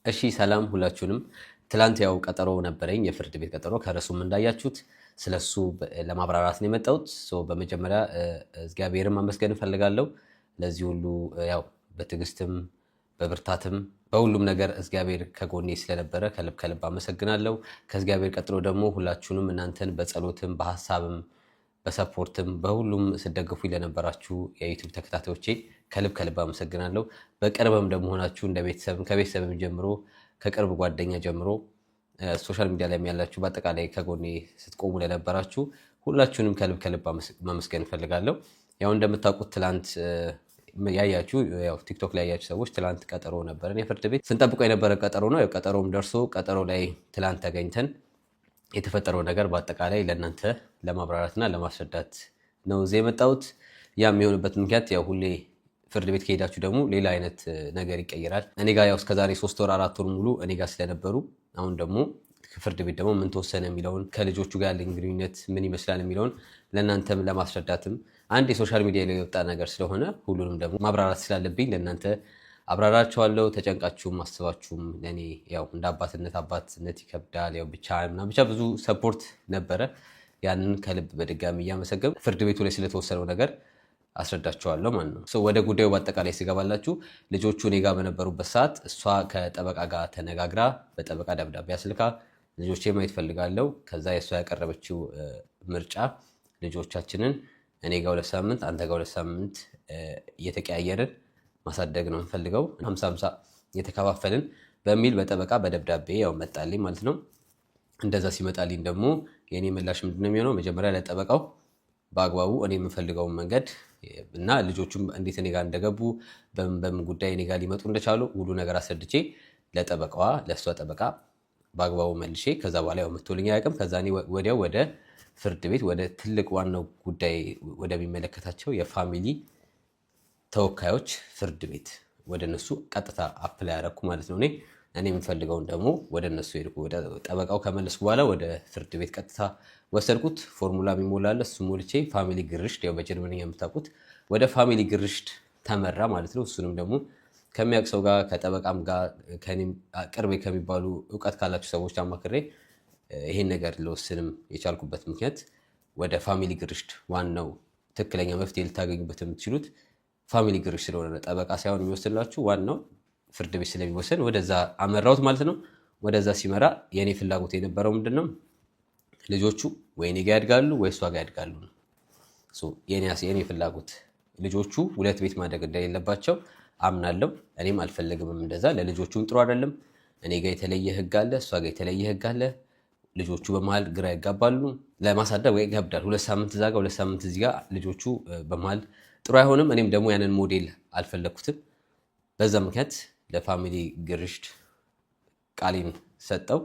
እሺ ሰላም ሁላችሁንም። ትላንት ያው ቀጠሮ ነበረኝ የፍርድ ቤት ቀጠሮ ከርዕሱም እንዳያችሁት ስለሱ ለማብራራት ነው የመጣሁት። በመጀመሪያ እግዚአብሔርን ማመስገን እፈልጋለሁ። ለዚህ ሁሉ ያው በትዕግስትም በብርታትም በሁሉም ነገር እግዚአብሔር ከጎኔ ስለነበረ ከልብ ከልብ አመሰግናለሁ። ከእግዚአብሔር ቀጥሎ ደግሞ ሁላችሁንም እናንተን በጸሎትም በሐሳብም በሰፖርትም በሁሉም ስደግፉኝ ለነበራችሁ የዩቲዩብ ተከታታዮቼ ከልብ ከልብ አመሰግናለሁ። በቅርብም ደግሞ ሆናችሁ እንደ ቤተሰብ ከቤተሰብም ጀምሮ ከቅርብ ጓደኛ ጀምሮ ሶሻል ሚዲያ ላይ ያላችሁ በአጠቃላይ ከጎኔ ስትቆሙ ለነበራችሁ ሁላችሁንም ከልብ ከልብ ማመስገን እፈልጋለሁ። ያው እንደምታውቁት ትላንት ያያችሁ ያው ቲክቶክ ላይ ያያችሁ ሰዎች ትላንት ቀጠሮ ነበረን የፍርድ ቤት ስንጠብቀው የነበረ ቀጠሮ ነው። ያው ቀጠሮም ደርሶ ቀጠሮ ላይ ትላንት ተገኝተን የተፈጠረው ነገር በአጠቃላይ ለእናንተ ለማብራራትና ለማስረዳት ነው እዚህ የመጣሁት። ያም የሆነበት ምክንያት ያው ሁሌ ፍርድ ቤት ከሄዳችሁ ደግሞ ሌላ አይነት ነገር ይቀየራል። እኔ ጋር ያው እስከዛሬ 3 ወር 4 ወር ሙሉ እኔ ጋር ስለነበሩ አሁን ደግሞ ፍርድ ቤት ደግሞ ምን ተወሰነ የሚለውን ከልጆቹ ጋር ያለኝ ግንኙነት ምን ይመስላል የሚለውን ለእናንተም ለማስረዳትም አንድ የሶሻል ሚዲያ ላይ የወጣ ነገር ስለሆነ ሁሉንም ደግሞ ማብራራት ስላለብኝ ለእናንተ አብራራቸዋለሁ። ተጨንቃችሁም አስባችሁም ለእኔ ያው እንደ አባትነት ይከብዳል። ያው ብቻ ብዙ ሰፖርት ነበረ። ያንን ከልብ በድጋሚ እያመሰገንኩ ፍርድ ቤቱ ላይ ስለተወሰነው ነገር አስረዳቸዋለሁ ማለት ነው። ወደ ጉዳዩ በአጠቃላይ ሲገባላችሁ ልጆቹ እኔ ጋር በነበሩበት ሰዓት እሷ ከጠበቃ ጋር ተነጋግራ በጠበቃ ደብዳቤ አስልካ ልጆቼ ማየት ፈልጋለሁ። ከዛ የእሷ ያቀረበችው ምርጫ ልጆቻችንን እኔ ጋር 2 ሳምንት አንተ ጋር 2 ሳምንት እየተቀያየርን ማሳደግ ነው የምፈልገው 50-50 እየተከፋፈልን በሚል በጠበቃ በደብዳቤ ያው መጣልኝ ማለት ነው። እንደዛ ሲመጣልኝ ደግሞ የኔ ምላሽ ምንድነው የሚሆነው? መጀመሪያ ለጠበቃው በአግባቡ እኔ የምፈልገውን መንገድ እና ልጆቹም እንዴት እኔ ጋር እንደገቡ በምን ጉዳይ እኔ ጋር ሊመጡ እንደቻሉ ሁሉ ነገር አስረድቼ ለጠበቃዋ ለእሷ ጠበቃ በአግባቡ መልሼ ከዛ በኋላ ያው መቶልኝ አያውቅም። ከዛ እኔ ወዲያው ወደ ፍርድ ቤት ወደ ትልቅ ዋናው ጉዳይ ወደሚመለከታቸው የፋሚሊ ተወካዮች ፍርድ ቤት ወደ እነሱ ቀጥታ አፕላይ ያደረኩ ማለት ነው። እኔ የምፈልገውን ደግሞ ወደ እነሱ ሄድኩ። ወደ ጠበቃው ከመለስኩ በኋላ ወደ ፍርድ ቤት ቀጥታ ወሰድኩት። ፎርሙላ የሚሞላለ እሱ ሞልቼ ፋሚሊ ግርሽት ያው በጀርመንኛ የምታውቁት ወደ ፋሚሊ ግርሽት ተመራ ማለት ነው። እሱንም ደግሞ ከሚያውቅ ሰው ጋር ከጠበቃም ጋር ቅርቤ ከሚባሉ እውቀት ካላችሁ ሰዎች አማክሬ ይሄን ነገር ልወስንም የቻልኩበት ምክንያት ወደ ፋሚሊ ግርሽት ዋናው ትክክለኛ መፍትሄ ልታገኙበት የምትችሉት ፋሚሊ ግርሽት ስለሆነ ጠበቃ ሳይሆን የሚወስንላችሁ ዋናው ፍርድ ቤት ስለሚወሰን ወደዛ አመራሁት ማለት ነው። ወደዛ ሲመራ የኔ ፍላጎት የነበረው ምንድነው? ልጆቹ ወይ እኔ ጋር ያድጋሉ ወይ እሷ ጋር ያድጋሉ ነው። የኔ ፍላጎት ልጆቹ 2 ቤት ማደግ እንደሌለባቸው አምናለሁ። እኔም አልፈለግምም እንደዛ። ለልጆቹም ጥሩ አይደለም። እኔ ጋር የተለየ ህግ አለ፣ እሷ ጋር የተለየ ህግ አለ። ልጆቹ በመሀል ግራ ይጋባሉ። ለማሳደግ ወይ ይከብዳል። 2 ሳምንት እዛ ጋር 2 ሳምንት እዚህ ጋር ልጆቹ በመሀል ጥሩ አይሆንም። እኔም ደግሞ ያንን ሞዴል አልፈለግኩትም። በዛ ምክንያት ለፋሚሊ ግርሽት ቃሌን ሰጠው።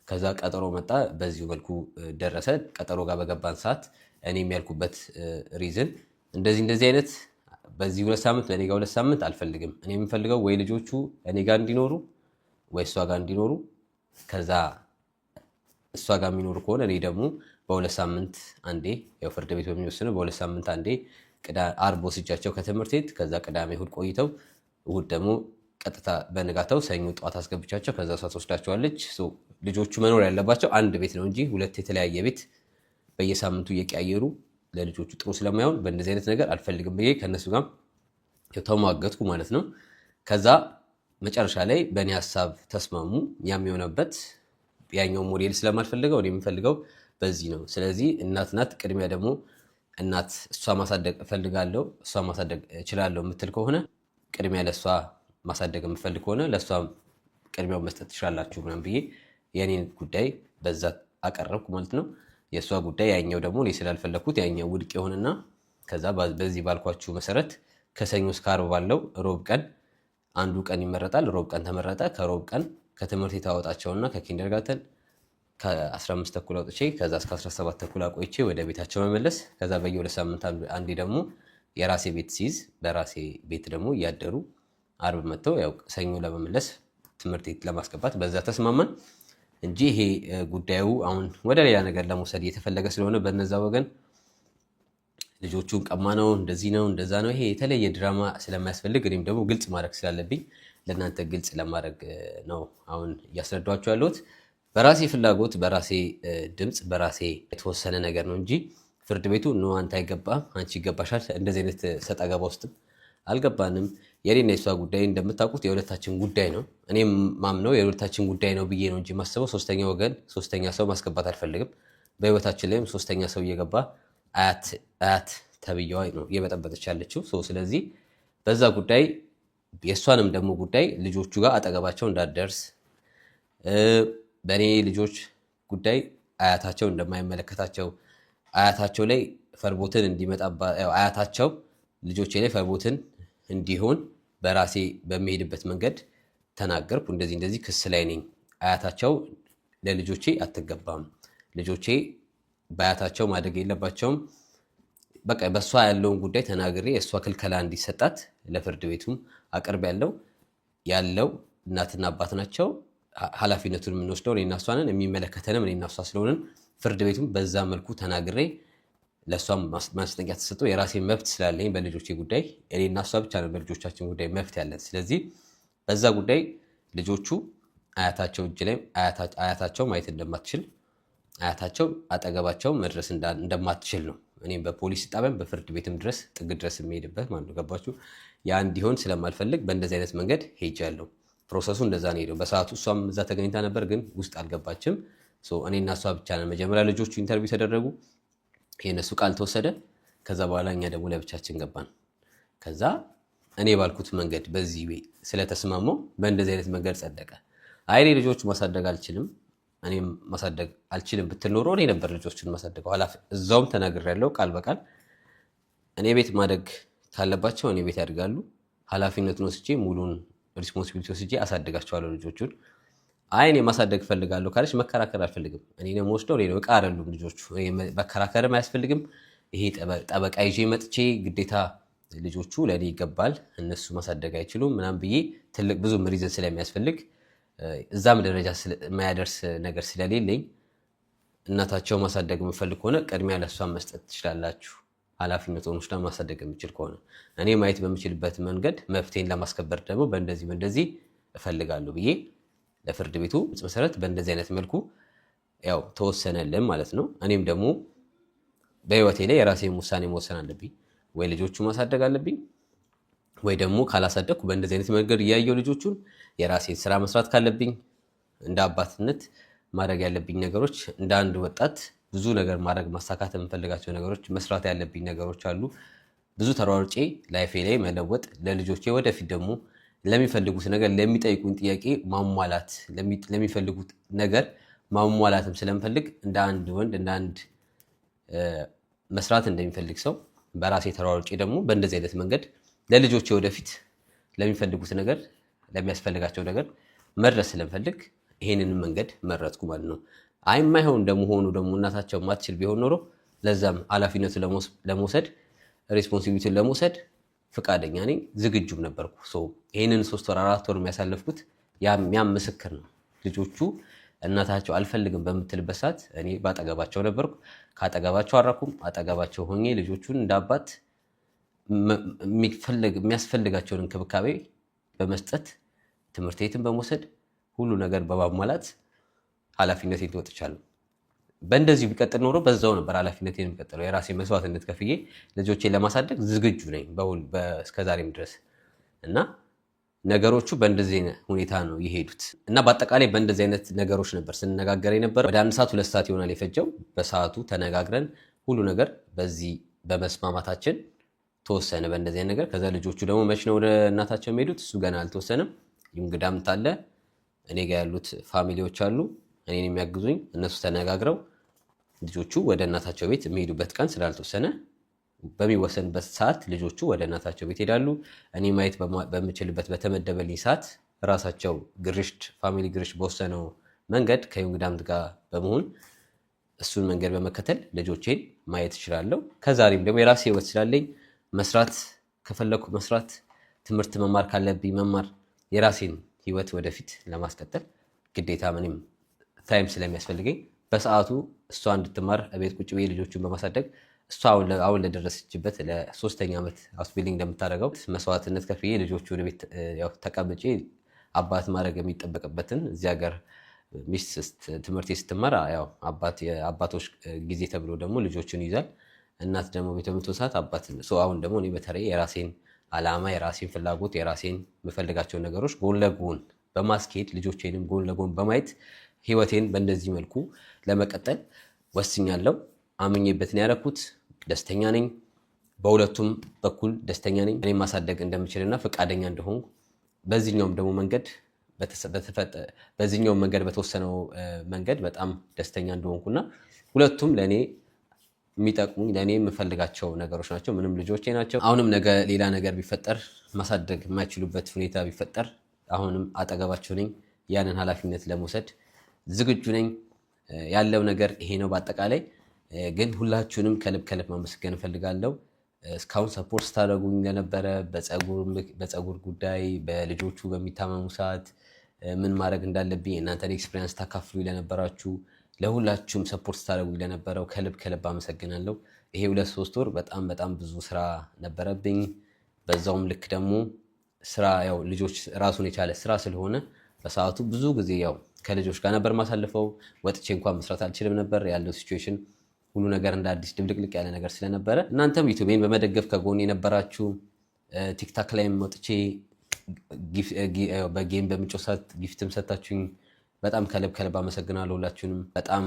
ከዛ ቀጠሮ መጣ። በዚሁ መልኩ ደረሰ። ቀጠሮ ጋር በገባን ሰዓት እኔም ያልኩበት ሪዝን እንደዚህ አይነት በዚህ 2 ሳምንት ለእኔ ጋር 2 ሳምንት አልፈልግም። እኔ የምፈልገው ወይ ልጆቹ እኔ ጋር እንዲኖሩ ወይ እሷ ጋር እንዲኖሩ። ከዛ እሷ ጋር የሚኖሩ ከሆነ እኔ ደግሞ በ2 ሳምንት አንዴ ያው ፍርድ ቤት በሚወስነው በ2 ሳምንት አንዴ ዓርብ ወስጃቸው ከትምህርት ቤት ከዛ ቅዳሜ እሑድ ቆይተው እሑድ ደግሞ ቀጥታ በንጋታው ሰኞ ጠዋት አስገብቻቸው ከዛ እሷ ትወስዳቸዋለች። ልጆቹ መኖር ያለባቸው አንድ ቤት ነው እንጂ 2 የተለያየ ቤት በየሳምንቱ እየቀያየሩ ለልጆቹ ጥሩ ስለማይሆን በእንደዚህ አይነት ነገር አልፈልግም ብዬ ከእነሱ ጋር ተሟገትኩ ማለት ነው። ከዛ መጨረሻ ላይ በእኔ ሀሳብ ተስማሙ። ያም የሆነበት ያኛው ሞዴል ስለማልፈልገው እኔ የምፈልገው በዚህ ነው። ስለዚህ እናት ናት። ቅድሚያ ደግሞ እናት እሷ ማሳደግ እፈልጋለሁ እሷ ማሳደግ እችላለሁ የምትል ከሆነ ቅድሚያ ለእሷ ማሳደግ የምፈልግ ከሆነ ለእሷ ቅድሚያው መስጠት ትችላላችሁ ምናምን ብዬ የኔን ጉዳይ በዛ አቀረብኩ ማለት ነው። የእሷ ጉዳይ ያኛው ደግሞ እኔ ስላልፈለግኩት ያኛው ውድቅ የሆነና ከዛ በዚህ ባልኳችሁ መሰረት ከሰኞ እስከ ዓርብ ባለው ሮብ ቀን አንዱ ቀን ይመረጣል። ሮብ ቀን ተመረጠ። ከሮብ ቀን ከትምህርት የታወጣቸውና ከኪንደርጋርተን ከ15 ተኩል አውጥቼ ከዛ እስከ 17 ተኩል አቆይቼ ወደ ቤታቸው መመለስ። ከዛ በየ2 ሳምንት አንዴ ደግሞ የራሴ ቤት ሲይዝ በራሴ ቤት ደግሞ እያደሩ ዓርብ መጥተው ያው ሰኞ ለመመለስ ትምህርት ቤት ለማስገባት በዛ ተስማማን እንጂ ይሄ ጉዳዩ አሁን ወደ ሌላ ነገር ለመውሰድ እየተፈለገ ስለሆነ በነዛ ወገን ልጆቹን ቀማ ነው እንደዚህ ነው እንደዛ ነው ይሄ የተለየ ድራማ ስለማያስፈልግ እኔም ደግሞ ግልጽ ማድረግ ስላለብኝ ለእናንተ ግልጽ ለማድረግ ነው አሁን እያስረዷችሁ ያለሁት። በራሴ ፍላጎት፣ በራሴ ድምፅ፣ በራሴ የተወሰነ ነገር ነው እንጂ ፍርድ ቤቱ ኖ አንተ አይገባም፣ አንቺ ይገባሻል፣ እንደዚህ አይነት ሰጣ ገባ ውስጥም አልገባንም። የኔና የሷ ጉዳይ እንደምታውቁት የሁለታችን ጉዳይ ነው። እኔም ማምነው የሁለታችን ጉዳይ ነው ብዬ ነው እንጂ ማስበው ሶስተኛ ወገን ሶስተኛ ሰው ማስገባት አልፈልግም። በህይወታችን ላይም ሶስተኛ ሰው እየገባ አያት ተብዬዋ ነው እየበጠበጠች ያለችው። ስለዚህ በዛ ጉዳይ የእሷንም ደግሞ ጉዳይ ልጆቹ ጋር አጠገባቸው እንዳትደርስ፣ በእኔ ልጆች ጉዳይ አያታቸው እንደማይመለከታቸው፣ አያታቸው ላይ ፈርቦትን እንዲመጣ አያታቸው ልጆቼ ላይ ፈርቦትን እንዲሆን በራሴ በሚሄድበት መንገድ ተናገርኩ። እንደዚህ ክስ ላይ ነኝ። አያታቸው ለልጆቼ አትገባም፣ ልጆቼ በአያታቸው ማደግ የለባቸውም። በቃ በእሷ ያለውን ጉዳይ ተናግሬ የእሷ ክልከላ እንዲሰጣት ለፍርድ ቤቱም አቅርብ ያለው እናትና አባት ናቸው። ኃላፊነቱን የምንወስደው እኔና እሷ ነን። የሚመለከተንም እኔና እሷ ስለሆንን ፍርድ ቤቱም በዛ መልኩ ተናግሬ ለእሷም ማስጠንቀቂያ ተሰጥቶ የራሴ መብት ስላለኝ በልጆቼ ጉዳይ እኔና እሷ ብቻ ነው በልጆቻችን ጉዳይ መብት ያለን። ስለዚህ በዛ ጉዳይ ልጆቹ አያታቸው እጅ ላይ አያታቸው ማየት እንደማትችል፣ አያታቸው አጠገባቸው መድረስ እንደማትችል ነው እኔም በፖሊስ ጣቢያም በፍርድ ቤትም ድረስ ጥግ ድረስ የሚሄድበት ማለት ነው። ገባችሁ? ያ እንዲሆን ስለማልፈልግ በእንደዚህ አይነት መንገድ ሄጃለሁ። ፕሮሰሱ እንደዛ ነው ሄደው። በሰዓቱ እሷም እዛ ተገኝታ ነበር፣ ግን ውስጥ አልገባችም። እኔና እሷ ብቻ ነን። መጀመሪያ ልጆቹ ኢንተርቪው ተደረጉ፣ የእነሱ ቃል ተወሰደ። ከዛ በኋላ እኛ ደግሞ ለብቻችን ገባን። ከዛ እኔ ባልኩት መንገድ በዚህ ስለተስማማው በእንደዚህ አይነት መንገድ ጸደቀ። እኔ ልጆቹ ማሳደግ አልችልም፣ እኔም ማሳደግ አልችልም ብትል ኖሮ እኔ ነበር ልጆችን ማሳደገው። እዛውም ተናግሬያለሁ ቃል በቃል እኔ ቤት ማደግ ካለባቸው እኔ ቤት ያድጋሉ። ኃላፊነቱን ወስጄ ሙሉን ሪስፖንሲቢሊቲ ወስጄ አሳድጋቸዋለሁ ልጆቹን። እኔ ማሳደግ እፈልጋለሁ ካለች መከራከር አልፈልግም። እኔ ደግሞ ወስደው እኔ ዕቃ አይደሉም ልጆቹ። መከራከርም አያስፈልግም። ይሄ ጠበቃ ይዤ መጥቼ ግዴታ ልጆቹ ለእኔ ይገባል እነሱ ማሳደግ አይችሉም ምናምን ብዬ ትልቅ ብዙ ሪዝን ስለሚያስፈልግ እዛም ደረጃ የማያደርስ ነገር ስለሌለኝ እናታቸው ማሳደግ የምፈልግ ከሆነ ቅድሚያ ለእሷን መስጠት ትችላላችሁ፣ ኃላፊነቱን ወስዳ ማሳደግ የምችል ከሆነ እኔ ማየት በምችልበት መንገድ መፍትሄን ለማስከበር ደግሞ በእንደዚህ እፈልጋለሁ ብዬ ለፍርድ ቤቱ መሰረት በእንደዚህ አይነት መልኩ ያው ተወሰነልን ማለት ነው። እኔም ደግሞ በህይወቴ ላይ የራሴን ውሳኔ መወሰን አለብኝ። ወይ ልጆቹ ማሳደግ አለብኝ ወይ ደግሞ ካላሳደግኩ በእንደዚህ አይነት መንገድ እያየው ልጆቹን የራሴን ስራ መስራት ካለብኝ እንደ አባትነት ማድረግ ያለብኝ ነገሮች እንደ አንድ ወጣት ብዙ ነገር ማድረግ ማሳካት የምፈልጋቸው ነገሮች መስራት ያለብኝ ነገሮች አሉ። ብዙ ተሯርጬ ላይፌ ላይ መለወጥ ለልጆቼ ወደፊት ደግሞ ለሚፈልጉት ነገር ለሚጠይቁኝ ጥያቄ ማሟላት ለሚፈልጉት ነገር ማሟላትም ስለምፈልግ እንደ አንድ ወንድ እንደ አንድ መስራት እንደሚፈልግ ሰው በራሴ ተሯርጬ ደግሞ በእንደዚህ አይነት መንገድ ለልጆቼ ወደፊት ለሚፈልጉት ነገር ለሚያስፈልጋቸው ነገር መድረስ ስለምፈልግ ይሄንን መንገድ መረጥኩ ማለት ነው። የማይሆን እንደመሆኑ ደግሞ እናታቸው ማትችል ቢሆን ኖሮ ለዛም ኃላፊነቱ ለመውሰድ ሬስፖንሲቢሊቲውን ለመውሰድ ፍቃደኛ ነኝ፣ ዝግጁም ነበርኩ። ይሄንን 3 ወር 4 ወር የሚያሳልፍኩት ያም ምስክር ነው። ልጆቹ እናታቸው አልፈልግም በምትልበት ሰዓት እኔ ባጠገባቸው ነበርኩ። ካጠገባቸው አራኩም አጠገባቸው ሆኜ ልጆቹን እንዳባት የሚያስፈልጋቸውን እንክብካቤ በመስጠት ትምህርት ቤትን በመውሰድ ሁሉ ነገር በማሟላት ኃላፊነቴን ተወጥቻለሁ። በእንደዚሁ ቢቀጥል ኖሮ በዛው ነበር ኃላፊነቴን የሚቀጥለው። የራሴ መስዋዕትነት ከፍዬ ልጆቼን ለማሳደግ ዝግጁ ነኝ እስከዛሬም ድረስ እና ነገሮቹ በእንደዚህ ሁኔታ ነው የሄዱት እና በአጠቃላይ በእንደዚህ አይነት ነገሮች ነበር ስንነጋገር የነበረ። ወደ 1 ሰዓት 2 ሰዓት ይሆናል የፈጀው። በሰዓቱ ተነጋግረን ሁሉ ነገር በዚህ በመስማማታችን ተወሰነ በእንደዚህ አይነት ነገር። ከዛ ልጆቹ ደግሞ መች ነው ወደ እናታቸው የሚሄዱት እሱ ገና አልተወሰነም። እንግዳም ታለ እኔ ጋር ያሉት ፋሚሊዎች አሉ እኔን የሚያግዙኝ። እነሱ ተነጋግረው ልጆቹ ወደ እናታቸው ቤት የሚሄዱበት ቀን ስላልተወሰነ በሚወሰንበት ሰዓት ልጆቹ ወደ እናታቸው ቤት ሄዳሉ። እኔ ማየት በምችልበት በተመደበልኝ ሰዓት ራሳቸው ፋሚሊ ግርሽት በወሰነው መንገድ ከዩንግዳምት ጋር በመሆን እሱን መንገድ በመከተል ልጆቼን ማየት እችላለሁ። ከዛሬም ደግሞ የራሴ ህይወት ስላለኝ መስራት ከፈለኩ መስራት፣ ትምህርት መማር ካለብኝ መማር፣ የራሴን ህይወት ወደፊት ለማስቀጠል ግዴታ ምንም ታይም ስለሚያስፈልገኝ በሰዓቱ እሷ እንድትማር ቤት ቁጭ ብዬ ልጆቹን በማሳደግ እሷ አሁን ለደረሰችበት ለ3ኛ ዓመት ሃውስቢልዲንግ እንደምታደርገው መስዋዕትነት ከፍዬ ልጆቹ ወደ ቤት ተቀምጬ አባት ማድረግ የሚጠበቅበትን እዚህ ሀገር ሚስት ትምህርት ስትማር ያው አባቶች ጊዜ ተብሎ ደግሞ ልጆችን ይዛል። እናት ደግሞ ቤት በምትሆን ሰዓት አባት አሁን ደግሞ እኔ በተለይ የራሴን ዓላማ የራሴን ፍላጎት የራሴን የምፈልጋቸው ነገሮች ጎን ለጎን በማስኬድ ልጆቼንም ጎን ለጎን በማየት ህይወቴን በእንደዚህ መልኩ ለመቀጠል ወስኛለሁ። አምኜበትን ያደረኩት ደስተኛ ነኝ። በሁለቱም በኩል ደስተኛ ነኝ። እኔ ማሳደግ እንደምችልና ፈቃደኛ እንደሆንኩ በዚህኛውም ደግሞ መንገድ በተወሰነው መንገድ በጣም ደስተኛ እንደሆንኩና ሁለቱም ለእኔ የሚጠቅሙኝ ለእኔ የምፈልጋቸው ነገሮች ናቸው። ምንም ልጆቼ ናቸው። አሁንም ነገ ሌላ ነገር ቢፈጠር ማሳደግ የማይችሉበት ሁኔታ ቢፈጠር አሁንም አጠገባቸው ነኝ። ያንን ኃላፊነት ለመውሰድ ዝግጁ ነኝ። ያለው ነገር ይሄ ነው። በአጠቃላይ ግን ሁላችሁንም ከልብ ማመስገን እፈልጋለሁ። እስካሁን ሰፖርት ስታደርጉኝ ለነበረ በፀጉር ጉዳይ በልጆቹ በሚታመሙ ሰዓት ምን ማድረግ እንዳለብኝ እናንተን ኤክስፒሪየንስ ታካፍሉ ለነበራችሁ ለሁላችሁም ሰፖርት ስታደርጉኝ ለነበረው ከልብ አመሰግናለሁ። ይሄ 2-3 ወር በጣም ብዙ ስራ ነበረብኝ። በዛውም ልክ ደግሞ ስራ ያው ልጆች ራሱን የቻለ ስራ ስለሆነ በሰዓቱ ብዙ ጊዜ ያው ከልጆች ጋር ነበር ማሳልፈው። ወጥቼ እንኳን መስራት አልችልም ነበር። ያለው ሲቹዌሽን ሁሉ ነገር እንደ አዲስ ድብልቅልቅ ያለ ነገር ስለነበረ እናንተም ዩቲዩብን በመደገፍ ከጎን የነበራችሁ ቲክታክ ላይም ወጥቼ በጌም በምጮሳት ጊፍትም ሰጣችሁኝ በጣም ከልብ አመሰግናለሁ። ሁላችሁንም በጣም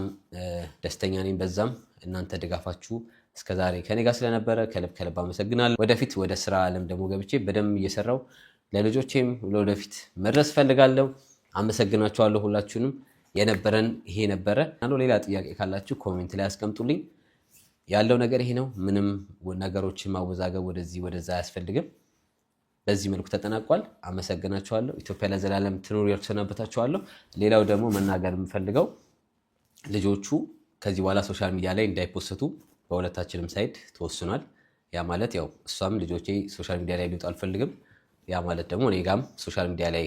ደስተኛ ነኝ። በዛም እናንተ ድጋፋችሁ እስከዛሬ ከኔ ጋር ስለነበረ ከልብ አመሰግናለሁ። ወደፊት ወደ ስራ ዓለም ደግሞ ገብቼ በደንብ እየሰራው ለልጆቼም ለወደፊት መድረስ ፈልጋለሁ። አመሰግናችኋለሁ ሁላችሁንም። የነበረን ይሄ ነበረ። ሌላ ጥያቄ ካላችሁ ኮሜንት ላይ አስቀምጡልኝ። ያለው ነገር ይሄ ነው። ምንም ነገሮችን ማወዛገብ ወደዚህ ወደዛ አያስፈልግም። በዚህ መልኩ ተጠናቋል። አመሰግናችኋለሁ። ኢትዮጵያ ለዘላለም ትኑር። ያልተሰናበታችኋለሁ። ሌላው ደግሞ መናገር የምፈልገው ልጆቹ ከዚህ በኋላ ሶሻል ሚዲያ ላይ እንዳይፖስቱ በሁለታችንም ሳይድ ተወስኗል። ያ ማለት ያው እሷም ልጆቼ ሶሻል ሚዲያ ላይ ሊወጡ አልፈልግም። ያ ማለት ደግሞ እኔ ጋም ሶሻል ሚዲያ ላይ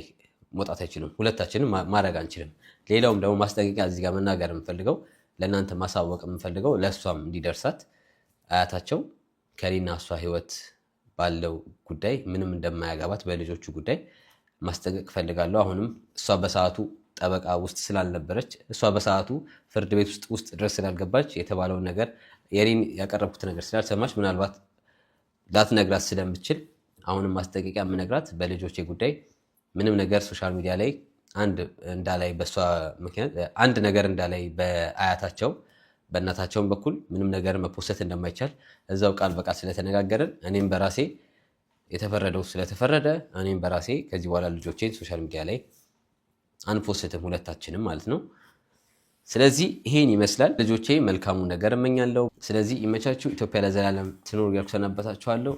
መውጣት አይችልም። ሁለታችንም ማድረግ አንችልም። ሌላውም ደግሞ ማስጠንቀቂያ እዚህ ጋር መናገር የምፈልገው ለእናንተ ማሳወቅ የምፈልገው ለእሷም እንዲደርሳት አያታቸው ከኔና እሷ ህይወት ባለው ጉዳይ ምንም እንደማያገባት በልጆቹ ጉዳይ ማስጠንቀቅ እፈልጋለሁ። አሁንም እሷ በሰዓቱ ጠበቃ ውስጥ ስላልነበረች እሷ በሰዓቱ ፍርድ ቤት ውስጥ ድረስ ስላልገባች የተባለውን ነገር የኔን ያቀረብኩት ነገር ስላልሰማች ምናልባት ላትነግራት ስለምችል አሁንም ማስጠንቀቂያ የምነግራት በልጆቼ ጉዳይ ምንም ነገር ሶሻል ሚዲያ ላይ በሷ ምክንያት አንድ ነገር እንዳላይ በአያታቸው በእናታቸውን በኩል ምንም ነገር መፖሰት እንደማይቻል እዛው ቃል በቃል ስለተነጋገረን እኔም በራሴ የተፈረደው ስለተፈረደ እኔም በራሴ ከዚህ በኋላ ልጆቼን ሶሻል ሚዲያ ላይ አንፖስትም፣ ሁለታችንም ማለት ነው። ስለዚህ ይሄን ይመስላል። ልጆቼ መልካሙ ነገር እመኛለሁ። ስለዚህ ይመቻችሁ። ኢትዮጵያ ለዘላለም ትኑር። ያልኩ ሰናበታችኋለሁ።